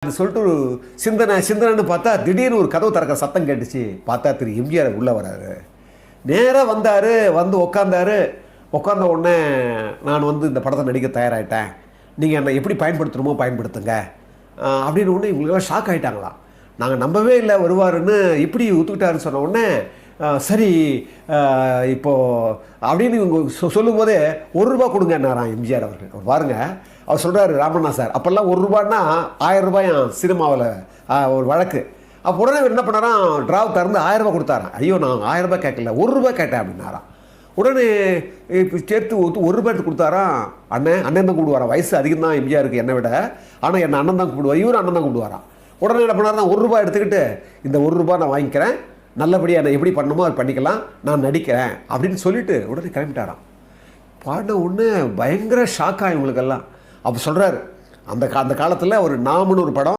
அப்படி சொல்லிட்டு ஒரு சிந்தனைன்னு பார்த்தா திடீர்னு ஒரு கதவு திறக்கிற சத்தம் கேட்டுச்சு. பார்த்தா திரு எம்ஜிஆர் உள்ளே வராரு. நேராக வந்தார், வந்து உட்காந்த உடனே நான் வந்து இந்த படத்தை நடிக்க தயாராகிட்டேன், நீங்கள் என்னை எப்படி பயன்படுத்தணுமோ பயன்படுத்துங்க அப்படின்னு ஒன்று இவங்களுக்கெல்லாம் ஷாக் ஆகிட்டாங்களாம். நாங்கள் நம்பவே இல்லை வருவாருன்னு, இப்படி ஒத்துக்கிட்டாருன்னு சொன்ன உடனே சரி இப்போது அப்படின்னு இவங்க சொல்லும்போதே ₹1 கொடுங்கன்னாராம் எம்ஜிஆர் அவர்கள். அவர் பாருங்கள், அவர் சொல்கிறாரு, ராமண்ணா சார் அப்போல்லாம் ₹1 1000 சினிமாவில் ஒரு வழக்கு. அப்போ உடனே என்ன பண்ணாராம், ட்ராவ் திறந்து ₹1000 கொடுத்தாராம். ஐயோ நான் ₹1000 கேட்கல, ₹1 கேட்டேன் அப்படின்னாராம். உடனே இப்போ சேர்த்து ₹1 எடுத்து கொடுத்தாராம். அண்ணன் தான் கூப்பிடுவாராம். வயசு அதிகம் தான் எம்ஜிஆருக்கு என்னை விட, ஆனால் என்னை அண்ணன் தான் கூப்பிடுவார், இவர் அண்ணன் தான் கூப்பிடுவாராம். உடனே என்ன பண்ணாராம், ₹1 எடுத்துக்கிட்டு இந்த ₹1 நான் வாங்கிக்கிறேன், நல்லபடியாக நான் எப்படி பண்ணணுமோ அது பண்ணிக்கலாம், நான் நடிக்கிறேன் அப்படின்னு சொல்லிவிட்டு உடனே கிளம்பிட்டாராம். பாடின ஒன்று பயங்கர ஷாக்காக இவங்களுக்கெல்லாம். அப்போ சொல்கிறாரு, அந்த காலத்தில் ஒரு நாமுன்னு ஒரு படம்